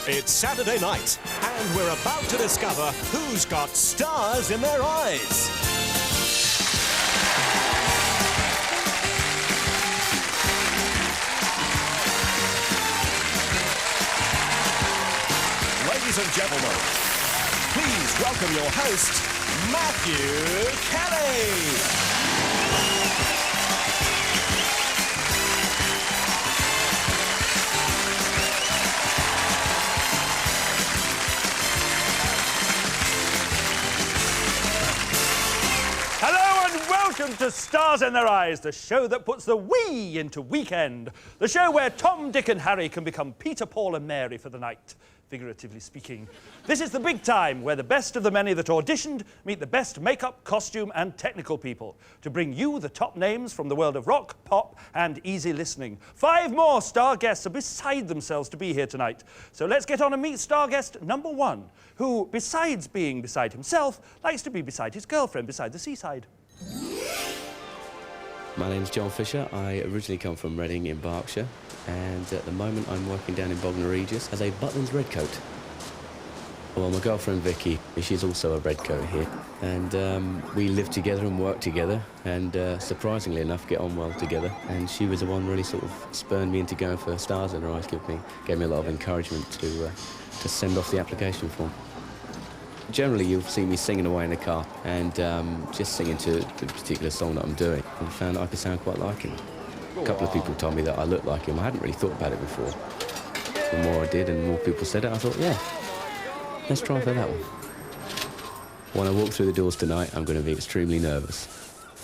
It's Saturday night, and we're about to discover who's got stars in their eyes. Ladies and gentlemen, please welcome your host, Matthew Kelly. Welcome to Stars in Their Eyes, the show that puts the wee into weekend. The show where Tom, Dick and Harry can become Peter, Paul and Mary for the night, figuratively speaking. This is the big time where the best of the many that auditioned meet the best makeup, costume and technical people to bring you the top names from the world of rock, pop and easy listening. 5 more star guests are beside themselves to be here tonight. So let's get on and meet star guest number 1, who, besides being beside himself, likes to be beside his girlfriend beside the seaside. My name's John Fisher. I originally come from Reading in Berkshire, and at the moment I'm working down in Bognor Regis as a Butlins redcoat. Well, my girlfriend Vicky, she's also a redcoat here, and we live together and work together, and surprisingly enough get on well together, and she was the one really sort of spurned me into going for Stars in Her Eyes, gave me a lot of encouragement to send off the application form. Generally, you'll see me singing away in the car and just singing to the particular song that I'm doing, and I found I could sound quite like him. A couple of people told me that I looked like him. I hadn't really thought about it before. The more I did and the more people said it, I thought, yeah, let's try for that one. When I walk through the doors tonight, I'm going to be extremely nervous.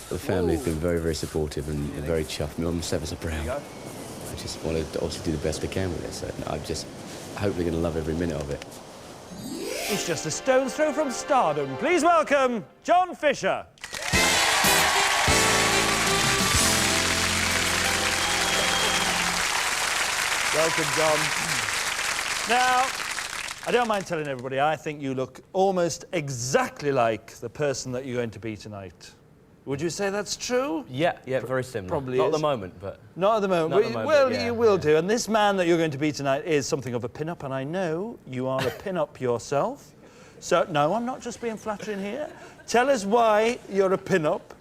The family have been very, very supportive and very chuffed. My mum's ever so proud. I just want to obviously do the best I can with it, so I'm just hopefully going to love every minute of it. He's just a stone's throw from stardom. Please welcome John Fisher. Welcome, John. Now, I don't mind telling everybody, I think you look almost exactly like the person that you're going to be tonight. Would you say that's true? Yeah, very similar. Probably Not is. at the moment, but... Not at the moment. Not at the moment, well, yeah, you will do. And this man that you're going to be tonight is something of a pin-up, and I know you are a pin-up yourself. So, no, I'm not just being flattering here. Tell us why you're a pin-up.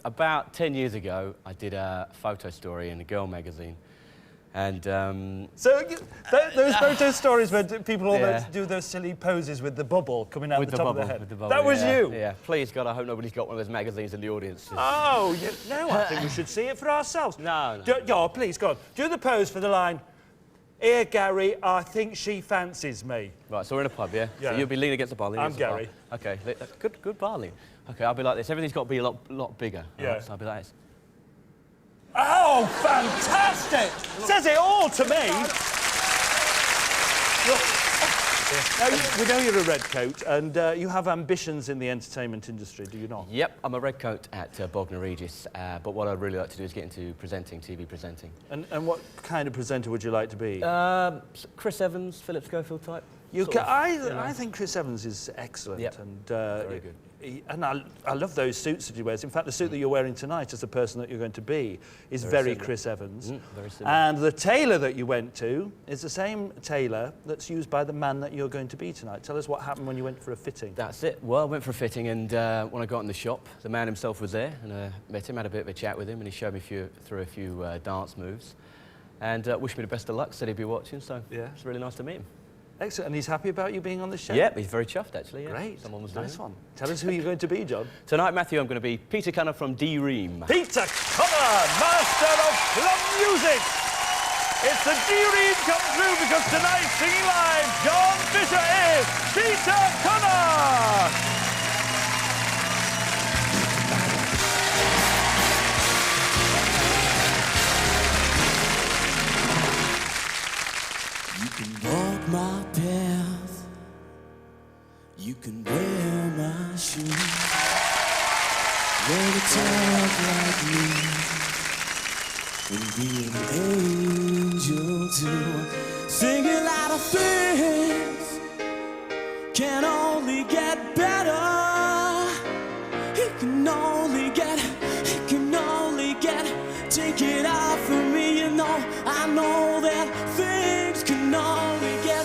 About 10 years ago, I did a photo story in a girl magazine. And, So, those photo stories where people always do those silly poses with the bubble coming out the top of their head. With the bubble, that was you? Yeah. Please, God, I hope nobody's got one of those magazines in the audience. Oh, no, I think we should see it for ourselves. No. Please, go on. Do the pose for the line, "Here, Gary, I think she fancies me." Right, so we're in a pub, yeah? Yeah. So you'll be leaning against the bar. I'm Gary. Okay, good bar lean. Okay, I'll be like this. Everything's got to be a lot bigger. Yeah. Right, so I'll be like this. Oh, fantastic! Says it all to me. Now, we know you're a redcoat, and you have ambitions in the entertainment industry, do you not? Yep, I'm a redcoat at Bognor Regis, but what I'd really like to do is get into presenting, TV presenting. And what kind of presenter would you like to be? Chris Evans, Philip Schofield type. I think Chris Evans is excellent. Yep. And very good. And I love those suits that he wears. In fact, the suit that you're wearing tonight as the person that you're going to be is very Chris Evans. Very similar. And the tailor that you went to is the same tailor that's used by the man that you're going to be tonight. Tell us what happened when you went for a fitting. That's it. Well, I went for a fitting, and when I got in the shop, the man himself was there, and I met him, had a bit of a chat with him, and he showed me through a few dance moves, and wished me the best of luck, said he'd be watching, so it's really nice to meet him. Excellent. And he's happy about you being on the show? Yeah, he's very chuffed, actually. Yeah. Great. Someone was doing nice one. Tell us who you're going to be, John. Tonight, Matthew, I'm going to be Peter Cunnah from Ream. Peter Cunnah, master of plum music. It's the Ream come through, because tonight, singing live, John Fisher is Peter Cunnah. You can walk my path, you can wear my shoes, learn to talk like me, and be an angel too. Sing a lot of things can only get better. It can only get, take it out from me, you know. I know that things can only get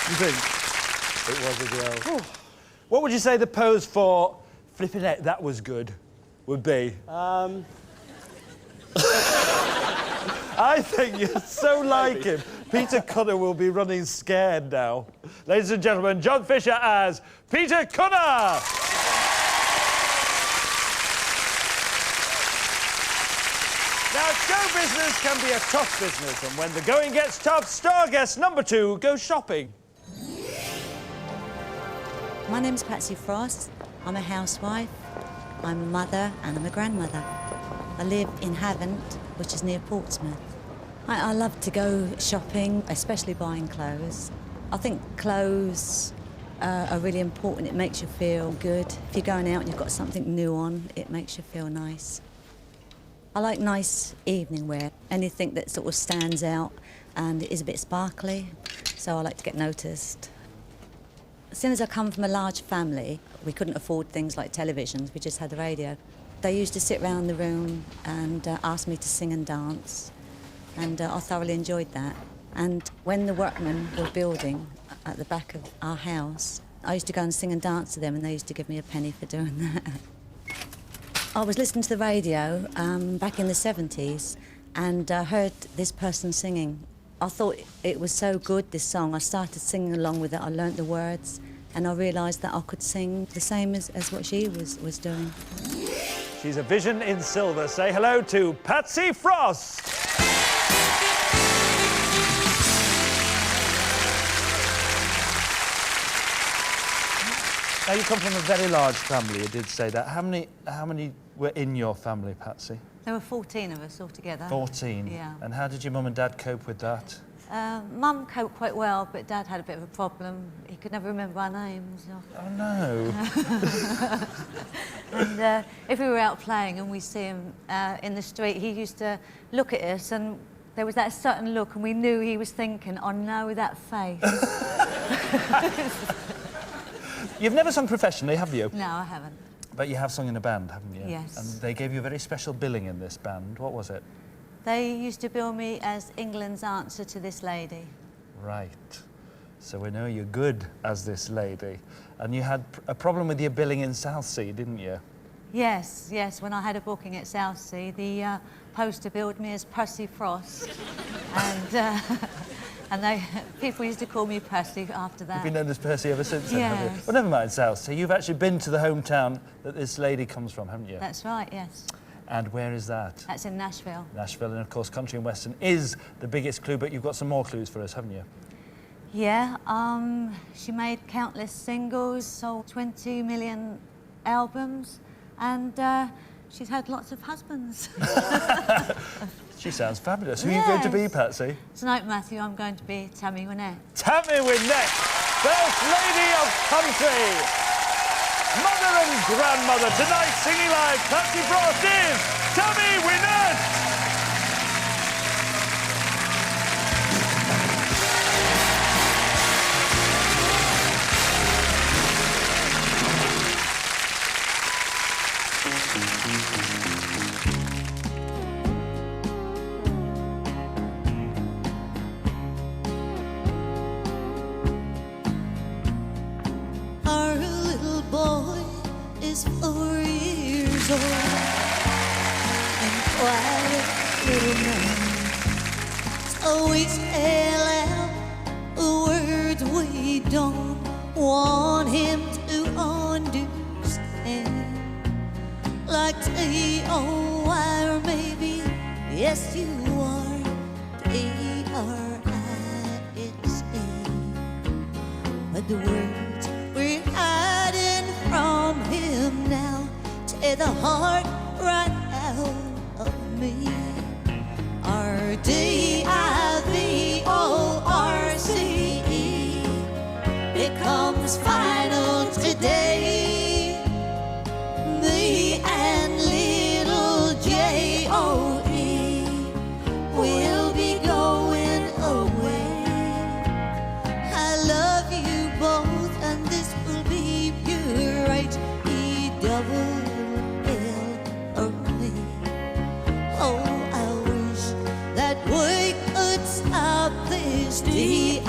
You think? It was as well. What would you say the pose for flipping it, that was good, would be? I think you're so like him. Peter Cunnah will be running scared now. Ladies and gentlemen, John Fisher as Peter Cunnah! Now, show business can be a tough business, and when the going gets tough, star guest number 2 goes shopping. My name's Patsy Frost. I'm a housewife, I'm a mother, and I'm a grandmother. I live in Havant, which is near Portsmouth. I love to go shopping, especially buying clothes. I think clothes are really important. It makes you feel good. If you're going out and you've got something new on, it makes you feel nice. I like nice evening wear, anything that sort of stands out and is a bit sparkly, so I like to get noticed. As soon as I come from a large family, we couldn't afford things like televisions, we just had the radio. They used to sit around the room and ask me to sing and dance, and I thoroughly enjoyed that. And when the workmen were building at the back of our house, I used to go and sing and dance to them, and they used to give me a penny for doing that. I was listening to the radio back in the 70s and heard this person singing. I thought it was so good, this song. I started singing along with it. I learnt the words, and I realised that I could sing the same as what she was doing. She's a vision in silver. Say hello to Patsy Frost. Now, you come from a very large family, you did say that. How many were in your family, Patsy? There were 14 of us altogether. 14? Yeah. And how did your mum and dad cope with that? Mum coped quite well, but Dad had a bit of a problem. He could never remember our names. Oh, no. And if we were out playing and we see him in the street, he used to look at us, and there was that certain look, and we knew he was thinking, oh no, that face. You've never sung professionally, have you? No, I haven't. But you have sung in a band, haven't you? Yes. And they gave you a very special billing in this band. What was it? They used to bill me as England's answer to this lady. Right. So we know you're good as this lady. And you had a problem with your billing in Southsea, didn't you? Yes, yes. When I had a booking at Southsea, the poster billed me as Patsy Frost. And people used to call me Patsy after that. You've been known as Percy ever since then, have you? Yes. Well, never mind Southsea. You've actually been to the hometown that this lady comes from, haven't you? That's right, yes. And where is that? That's in Nashville. Nashville, and of course country and western is the biggest clue, but you've got some more clues for us, haven't you? Yeah, she made countless singles, sold 20 million albums, and she's had lots of husbands. She sounds fabulous. Who are you going to be, Patsy? Tonight, Matthew, I'm going to be Tammy Wynette. Tammy Wynette, First Lady of Country. Mother and grandmother, tonight singing live, Patsy Frost is Tammy Wynette! Our little boy is 4 years old and quite a little man. So we spell out the words we don't want him to understand. Like T-O-Y or maybe yes you are, D-R-I-S-E. But the words we're hiding from him now tear the heart right out of me. R-D-I-V-O-R-C-E becomes final today. The and little J-O-E will be going away. I love you both, and this will be pure H-E-double-L-O-V. Oh, I wish that we could stop this D-I-V-O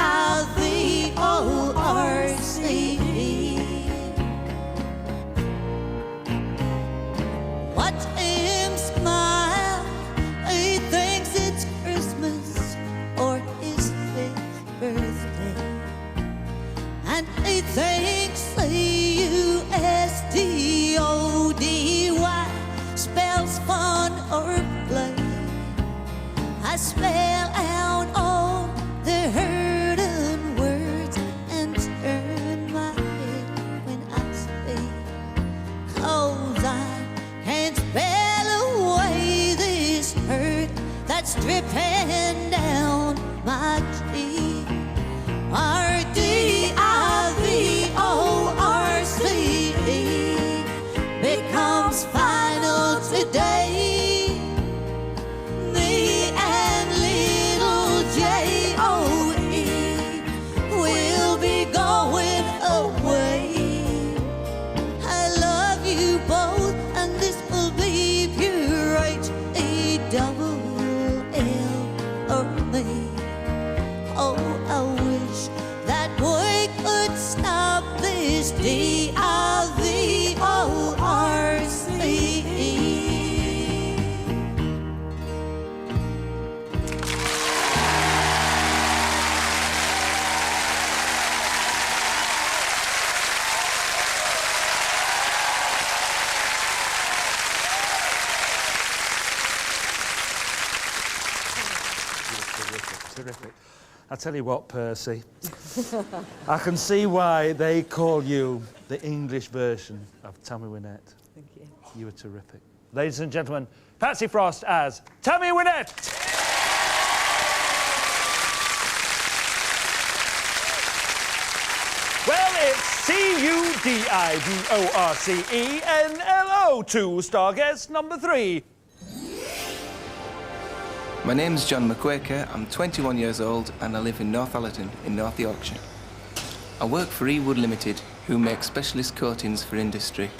think C-U-S-T-O-D-Y spells fun or play. I spell out all the hurting words and turn my head when I speak. 'Cause I can't spell away this hurt that's dripping down my cheek. R-D-I-V-O-R-C-E becomes final today. The and little J-O-E will be going away. I love you both, and this will be pure H-E-double-L-only. Oh, I wish that we could stop this D-I-V-O-R-C-E. Terrific. I tell you what, Percy, I can see why they call you the English version of Tammy Wynette. Thank you. You were terrific. Ladies and gentlemen, Patsy Frost as Tammy Wynette. Well, it's C-U-D-I-V-O-R-C-E-N-L-O to star guest number 3. My name's John McQuaker, I'm 21 years old and I live in Northallerton in North Yorkshire. I work for E-Wood Limited, who make specialist coatings for industry.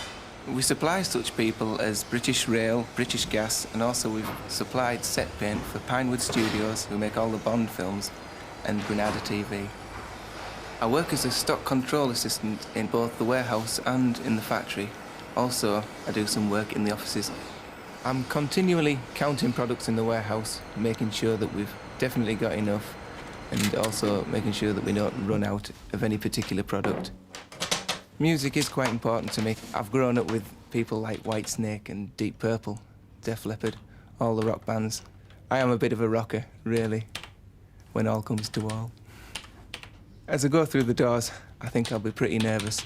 We supply such people as British Rail, British Gas, and also we've supplied set paint for Pinewood Studios, who make all the Bond films, and Granada TV. I work as a stock control assistant in both the warehouse and in the factory. Also, I do some work in the offices. I'm continually counting products in the warehouse, making sure that we've definitely got enough, and also making sure that we don't run out of any particular product. Music is quite important to me. I've grown up with people like Whitesnake and Deep Purple, Def Leppard, all the rock bands. I am a bit of a rocker, really, when all comes to all. As I go through the doors, I think I'll be pretty nervous,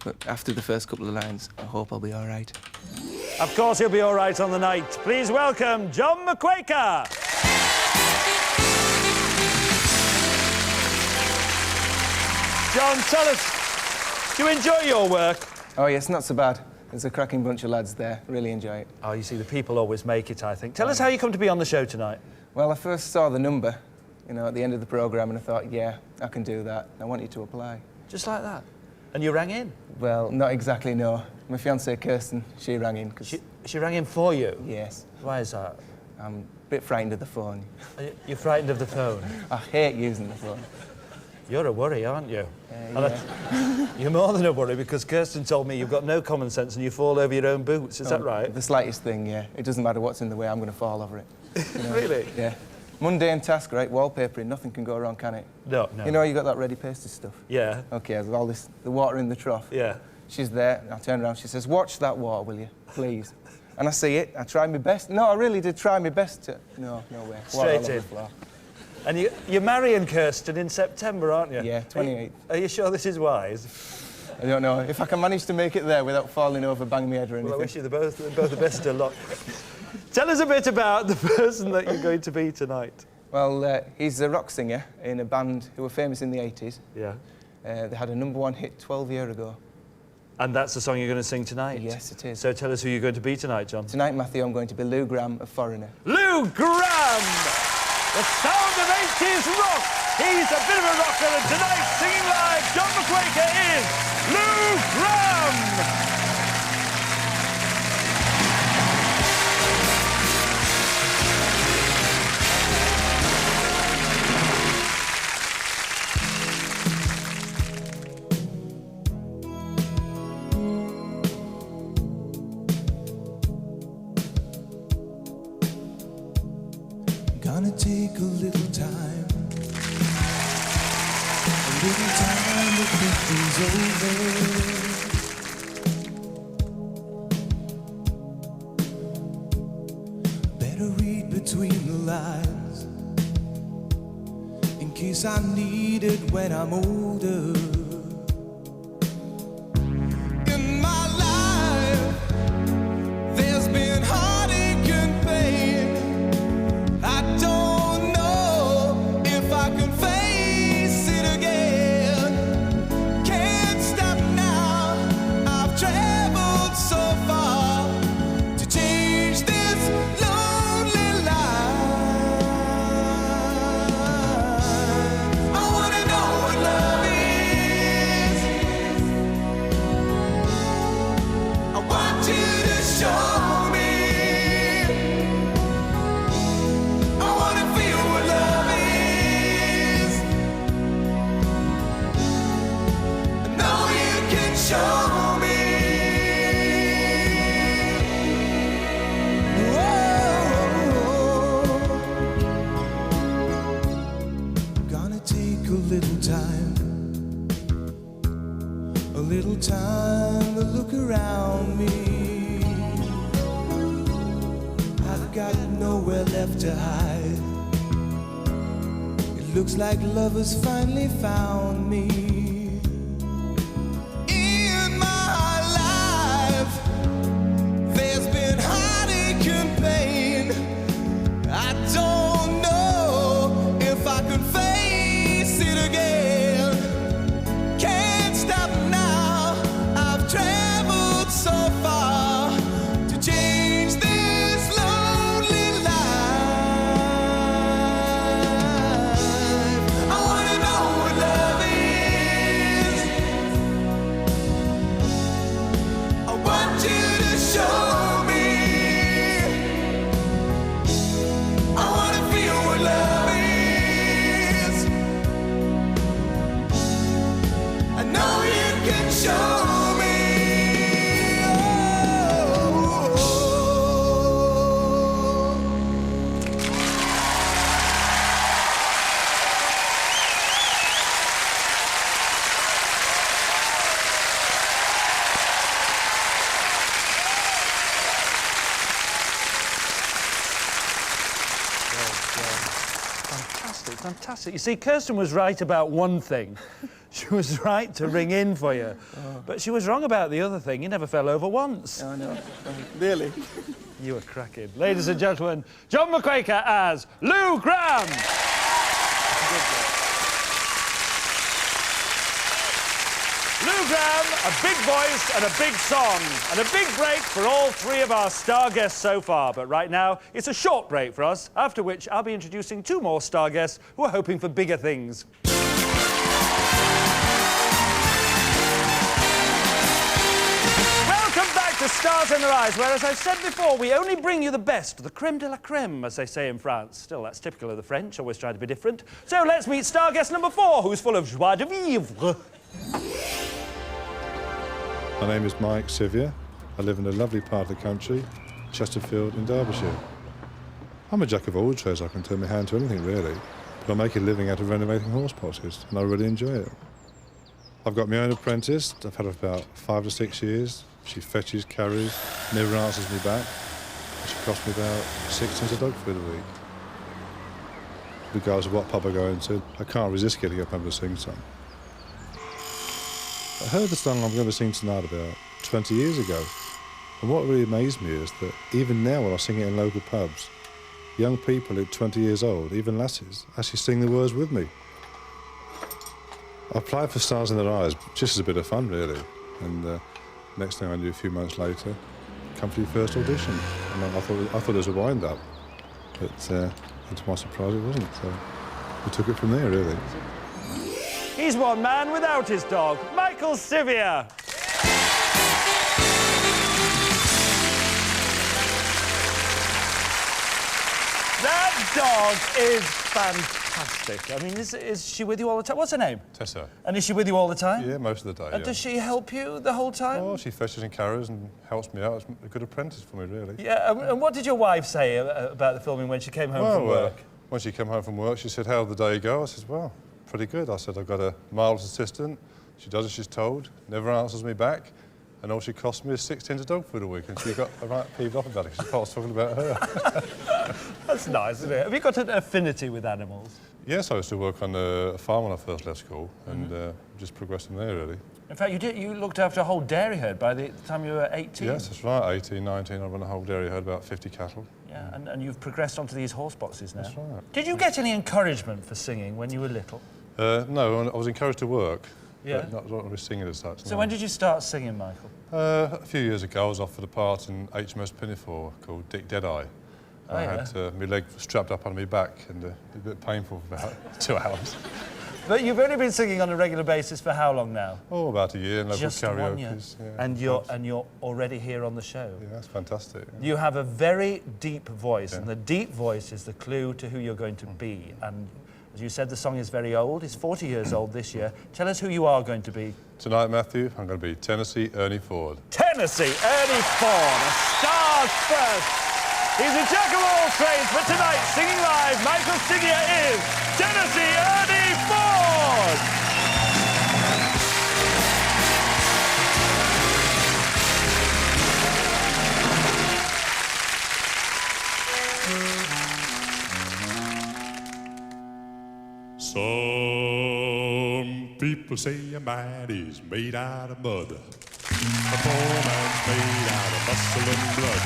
but after the first couple of lines, I hope I'll be all right. Of course he'll be all right on the night. Please welcome John McQuaker. John, tell us, do you enjoy your work? Oh yes, not so bad. There's a cracking bunch of lads there. Really enjoy it. Oh, you see, the people always make it, I think. Tell us how you come to be on the show tonight. Well, I first saw the number, you know, at the end of the programme, and I thought, yeah, I can do that. I want you to apply. Just like that? And you rang in? Well, not exactly, no. My fiancée, Kirsten, she rang in. Cause She rang in for you? Yes. Why is that? I'm a bit frightened of the phone. You're frightened of the phone? I hate using the phone. You're a worry, aren't you? Yeah. You're more than a worry, because Kirsten told me you've got no common sense and you fall over your own boots. Is that right? The slightest thing, yeah. It doesn't matter what's in the way, I'm going to fall over it. You know? Really? Yeah. Mundane task, right? Wallpapering, nothing can go wrong, can it? No. You know you got that ready pasted stuff? Yeah. OK, there's all this, the water in the trough. Yeah. She's there, and I turn around, she says, watch that water, will you, please? And I see it, I try my best. No, I really did try my best to... No way. Straight in. And you're marrying Kirsten in September, aren't you? Yeah, 28th. Are you sure this is wise? I don't know. If I can manage to make it there without falling over, banging my head or anything. Well, I wish you both the best of luck. Tell us a bit about the person that you're going to be tonight. Well, he's a rock singer in a band who were famous in the 80s. Yeah. They had a #1 hit 12 years ago. And that's the song you're going to sing tonight? Yes, it is. So tell us who you're going to be tonight, John. Tonight, Matthew, I'm going to be Lou Gramm of Foreigner. Lou Gramm! The sound of 80s rock! He's a bit of a rocker, and tonight, singing live, John McQuaker is Lou Gramm! Gonna take a little time to think. is over. Better read between the lines in case I need it when I'm older. In my life, there's been heartache and pain. I don't know if I can face it again. Can't stop now. I've traveled so far to change this lonely life. I wanna know what love is. I want you to show me. I wanna feel what love is. I know you can show me. Whoa. Gonna take a little time to look around me. I've got nowhere left to hide. It looks like love has finally found me. In my life, there's been heartache and pain. I don't know if I can face it again. Can't stop now. I've traveled so far to change this lonely life. I wanna know what love is. I want you to show me. I wanna feel what love is. I know you can show me. Fantastic, fantastic. You see, Kirsten was right about one thing. She was right to ring in for you. But she was wrong about the other thing. You never fell over once. I know. Really? You were cracking. Ladies and gentlemen, John McQuaker as Lou Gramm. Lou Gramm, a big voice and a big song. And a big break for all three of our star guests so far. But right now, it's a short break for us, after which I'll be introducing two more star guests who are hoping for bigger things. Welcome back to Stars in Their Eyes, where, as I've said before, we only bring you the best, the creme de la creme, as they say in France. Still, that's typical of the French, always trying to be different. So let's meet star guest number 4, who's full of joie de vivre. My name is Mike Syvier. I live in a lovely part of the country, Chesterfield in Derbyshire. I'm a jack of all trades. I can turn my hand to anything, really. But I make a living out of renovating horse potties, and I really enjoy it. I've got my own apprentice. I've had her for about 5 to 6 years. She fetches, carries, never answers me back. She costs me about 6 tins of dog food a week. Regardless of what pub I go into, I can't resist getting up and to sing some. I heard the song I'm going to sing tonight about 20 years ago, and what really amazed me is that even now when I sing it in local pubs, young people at 20 years old, even lasses, actually sing the words with me. I applied for Stars in Their Eyes just as a bit of fun, really, and next thing I knew, a few months later, come for your first audition, and I thought it was a wind-up, but to my surprise it wasn't, so we took it from there, really. He's one man without his dog, Michael Syvier. That dog is fantastic. I mean, is she with you all the time? What's her name? Tessa. And is she with you all the time? Yeah, most of the day, And does she help you the whole time? Oh, she fetches and carries and helps me out. It's a good apprentice for me, really. Yeah, and what did your wife say about the filming when she came home from work? When she came home from work, she said, "How did the day go?" I said, "Well, pretty good." I said, "I've got a marvellous assistant. She does as she's told, never answers me back, and all she cost me is 6 tins of dog food a week, and she got right peeved off about it because she thought I was talking about her. That's nice, isn't it? Have you got an affinity with animals? Yes, I used to work on a farm when I first left school, and just progressed from there, really. In fact, you looked after a whole dairy herd by the time you were 18. Yes, that's right, 18, 19, I run a whole dairy herd, about 50 cattle. Yeah, and you've progressed onto these horse boxes now. That's right. Did you get any encouragement for singing when you were little? No, I was encouraged to work, Yeah. but not really singing as such. So no. when did you start singing, Michael? A few years ago, I was offered a part in HMS Pinafore called Dick Deadeye. Oh, I yeah. had my leg strapped up on my back and a bit painful for about 2 hours. But you've only been singing on a regular basis for how long now? Oh, about a year in local Just 1 year. karaoke's. Yeah, And you're already here on the show. Yeah, that's fantastic. Yeah. You have a very deep voice, Yeah. and the deep voice is the clue to who you're going to be. And as you said, the song is very old. It's 40 years old this year. Tell us who you are going to be. Tonight, Matthew, I'm going to be Tennessee Ernie Ford. Tennessee Ernie Ford, a star's first. He's a jack of all trades, but tonight, singing live, Michael Syvier is Tennessee Ernie Ford. Some people say a man is made out of mud. A poor man's made out of muscle and blood.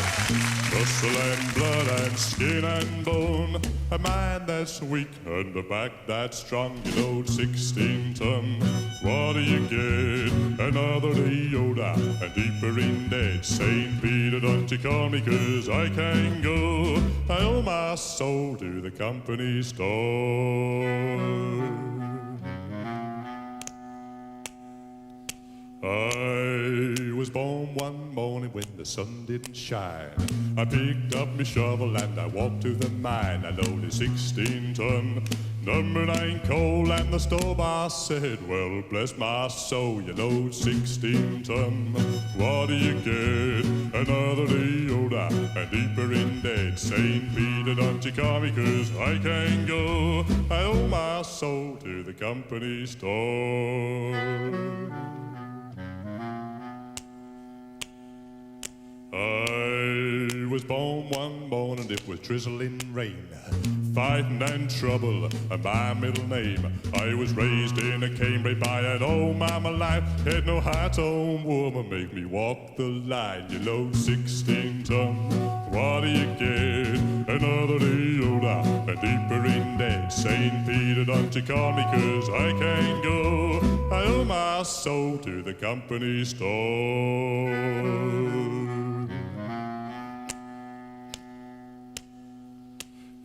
Muscle and blood and skin and bone. A mind that's weak and a back that's strong. You know, 16 ton. What do you get? Another day older and deeper in debt. St. Peter, don't you call me, 'cause I can go. I owe my soul to the company store. I was born one morning when the sun didn't shine. I picked up my shovel and I walked to the mine. I loaded 16 ton, number 9 coal, and the store boss said, well, bless my soul, you load 16 ton. What do you get? Another day older and deeper in debt. St. Peter, don't you call me, 'cause I can't go. I owe my soul to the company store. I was born one morning, it was drizzling rain. Fighting and trouble, my middle name. I was raised in a Cambridge by an old mama life. Had no heart on woman, make me walk the line. You load 16 ton, what do you get? Another day older and deeper in debt. St. Peter, don't you call me, 'cause I can't go. I owe my soul to the company store.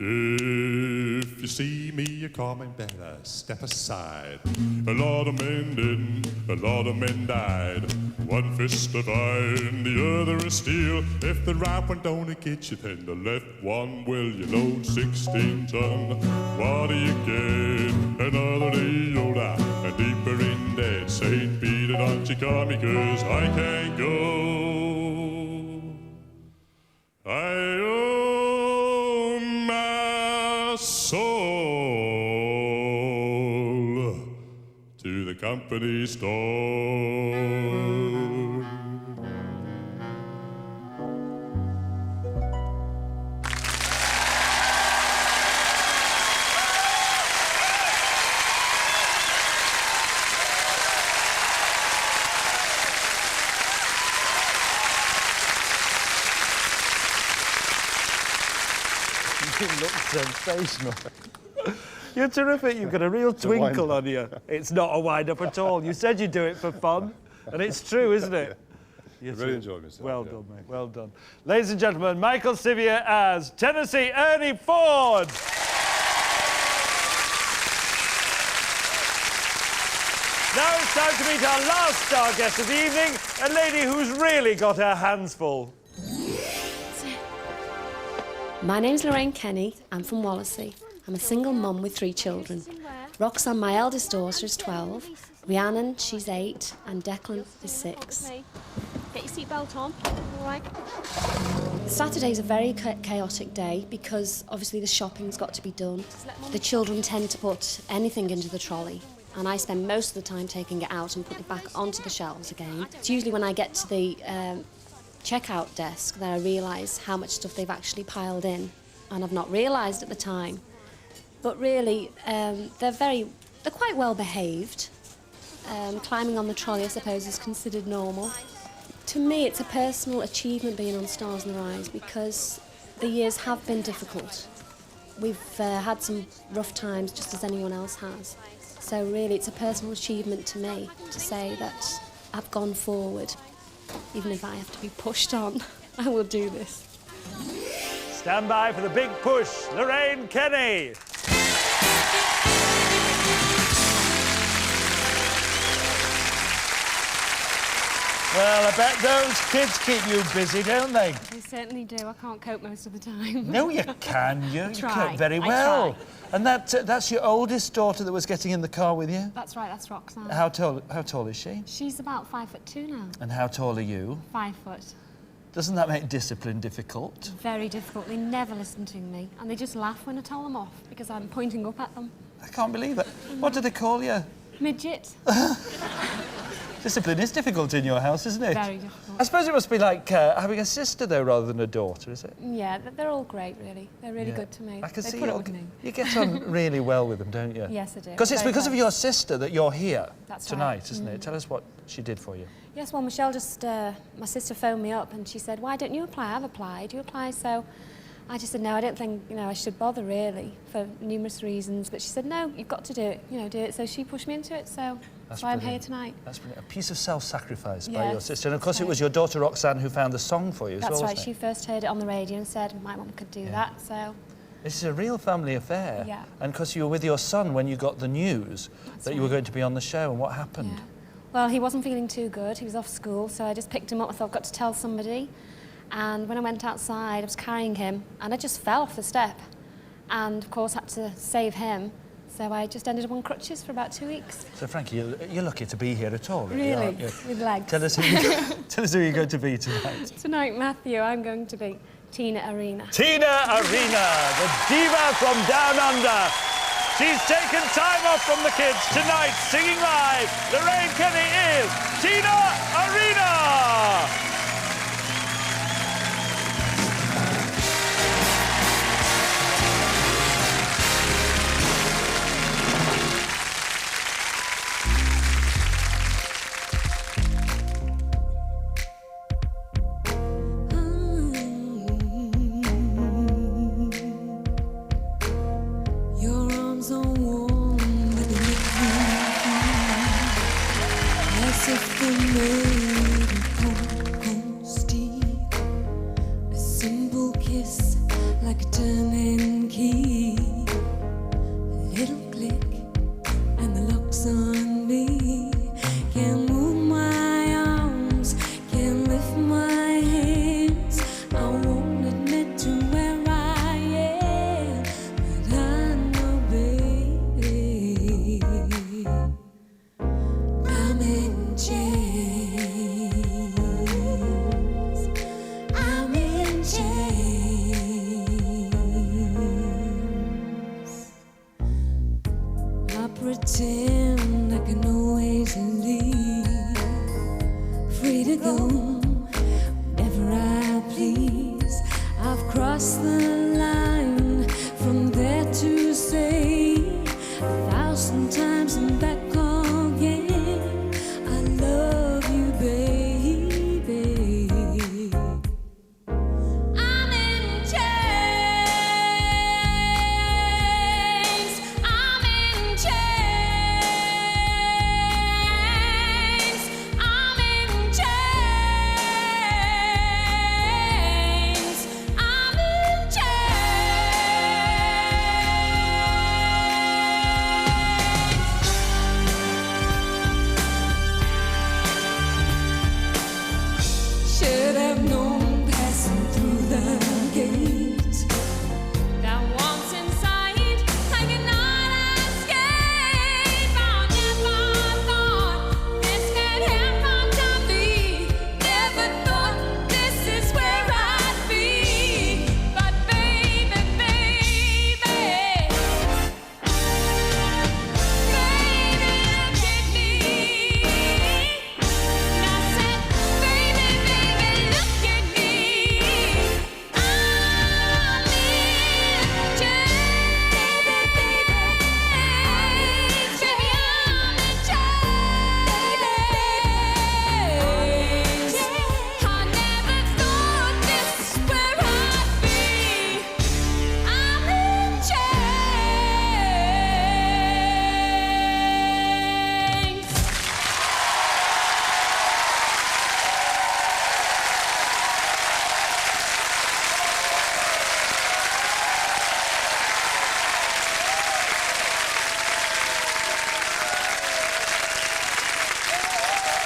If you see me coming, better step aside. A lot of men didn't, a lot of men died. One fist of iron, the other of steel. If the right one don't get you, then the left one will. You load 16 ton, what do you get? Another day older and deeper in debt. St. Peter, don't you call me, 'cause I can't go. I owe my soul to the company store. You look sensational. You're terrific. You've got a real twinkle on you. It's not a wind-up at all. You said you'd do it for fun, and it's true, isn't it? I really enjoyed myself. Well done, mate. Well done. Ladies and gentlemen, Michael Syvier as Tennessee Ernie Ford. Now it's time to meet our last star guest of the evening, a lady who's really got her hands full. My name's Lorraine Kenny. I'm from Wallasey. I'm a single mum with 3 children. Roxanne, my eldest daughter, is 12. Rhiannon, she's 8. And Declan is 6. Okay. Get your seatbelt on. All right. Saturday's a very chaotic day because obviously the shopping's got to be done. The children tend to put anything into the trolley. and I spend most of the time taking it out and putting it back onto the shelves again. It's usually when I get to the checkout desk that I realise how much stuff they've actually piled in, and I've not realised at the time. But really, they're quite well behaved. Climbing on the trolley, I suppose, is considered normal. To me, it's a personal achievement being on Stars in Their Eyes because the years have been difficult. We've had some rough times, just as anyone else has. So really, it's a personal achievement to me to say that I've gone forward. Even if I have to be pushed on, I will do this. Stand by for the big push, Lorraine Kenny. Well, I bet those kids keep you busy, don't they? They certainly do. I can't cope most of the time. No, you can. You Try. cope very I well. try. And that's your oldest daughter that was getting in the car with you? That's right, that's Roxanne. How tall is she? She's about 5'2" now. And how tall are you? 5 foot. Doesn't that make discipline difficult? Very difficult. They never listen to me, and they just laugh when I tell them off because I'm pointing up at them. I can't believe it. What do they call you? Midget. Discipline is difficult in your house, isn't it? Very difficult. I suppose it must be like having a sister, though, rather than a daughter, is it? Yeah, they're all great, really. They're really good to me. I can they see put up with me. you get on really well with them, don't you? Yes, I do. Because it's Very because of close. your sister that you're here That's tonight, right. isn't it? Tell us what she did for you. Yes, well, Michelle just, my sister phoned me up and she said, why don't you apply? I've applied. You apply, so I just said, no, I don't think, I should bother, really, for numerous reasons. But she said, no, you've got to do it, do it. So she pushed me into it, so that's why I'm here tonight. That's brilliant. A piece of self-sacrifice by Yes, your sister. And, of course, that's it was right. your daughter, Roxanne, who found the song for you as well, That's right. wasn't She it? first heard it on the radio and said, my mum could do that, so... This is a real family affair. Yeah. And because you were with your son when you got the news That's that you were right. going to be on the show, and what happened? Yeah. Well, he wasn't feeling too good. He was off school, so I just picked him up. I thought, I've got to tell somebody. And when I went outside, I was carrying him, and I just fell off the step. And, of course, had to save him. So I just ended up on crutches for about 2 weeks. So, Frankie, you're lucky to be here at all, really, Really? aren't you? With legs. Tell us who you're going to be tonight. Tonight, Matthew, I'm going to be Tina Arena. Tina Arena, the diva from Down Under. She's taken time off from the kids tonight, singing live. Lorraine Kenny is Tina Arena. Your arms are warm when you as if they're made of cold steel. A simple kiss like a turning key. A little click and the lock's on me. Can't move my arms, can't lift my hands. I won't admit to where I am, but I know, baby, I'm in chains.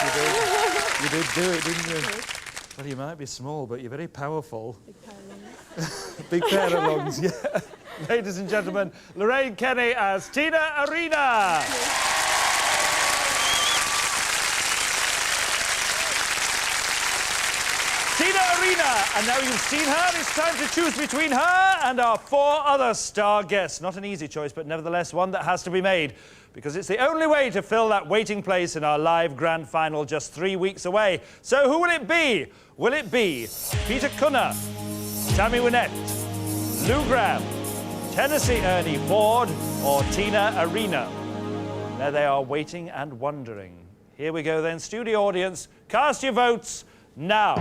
You did do it, didn't you? Well, you might be small, but you're very powerful. Big pair of lungs. Big pair of lungs, yeah. Ladies and gentlemen, Lorraine Kenny as Tina Arena. Tina Arena, and now you've seen her, it's time to choose between her and our 4 other star guests. Not an easy choice, but nevertheless one that has to be made, because it's the only way to fill that waiting place in our live grand final just 3 weeks away. So who will it be? Will it be Peter Cunnah, Tammy Wynette, Lou Gramm, Tennessee Ernie Ford, or Tina Arena? There they are, waiting and wondering. Here we go then, studio audience, cast your votes now.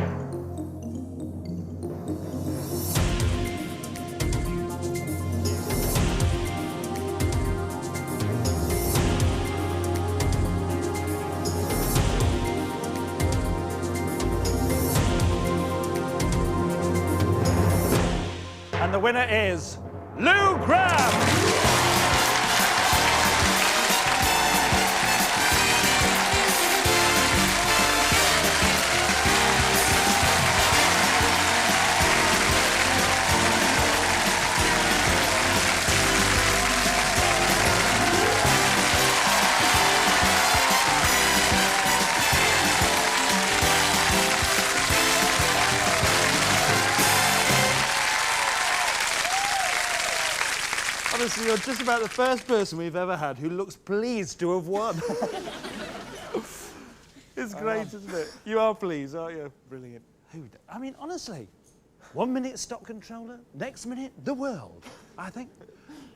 And the winner is Lou Gramm. Honestly, you're just about the first person we've ever had who looks pleased to have won. It's great, isn't it? You are pleased, aren't you? Brilliant. I mean, honestly, 1 minute stock controller, next minute, the world, I think.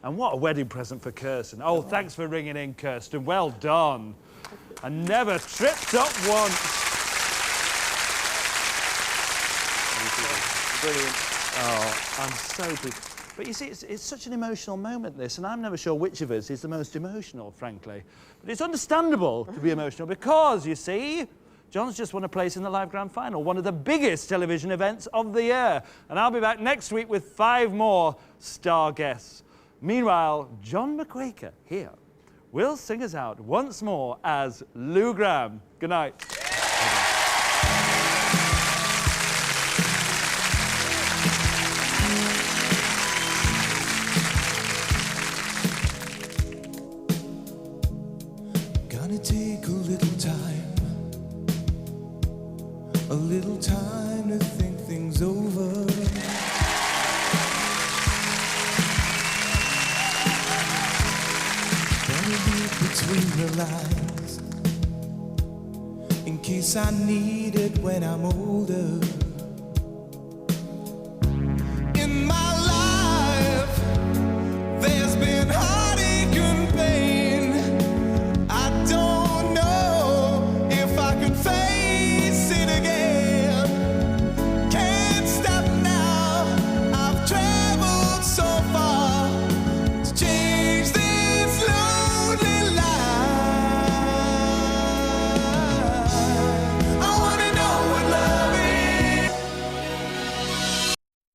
And what a wedding present for Kirsten. Oh, thanks for ringing in, Kirsten. Well done. I never tripped up once. Brilliant. Oh, I'm so pleased. But you see, it's such an emotional moment, this, and I'm never sure which of us is the most emotional, frankly. But it's understandable to be emotional because, you see, John's just won a place in the live grand final, one of the biggest television events of the year. And I'll be back next week with 5 more star guests. Meanwhile, John McQuaker, here, will sing us out once more as Lou Gramm. Good night. Gonna take a little time to think things over. Better read between the lines in case I need it when I'm older.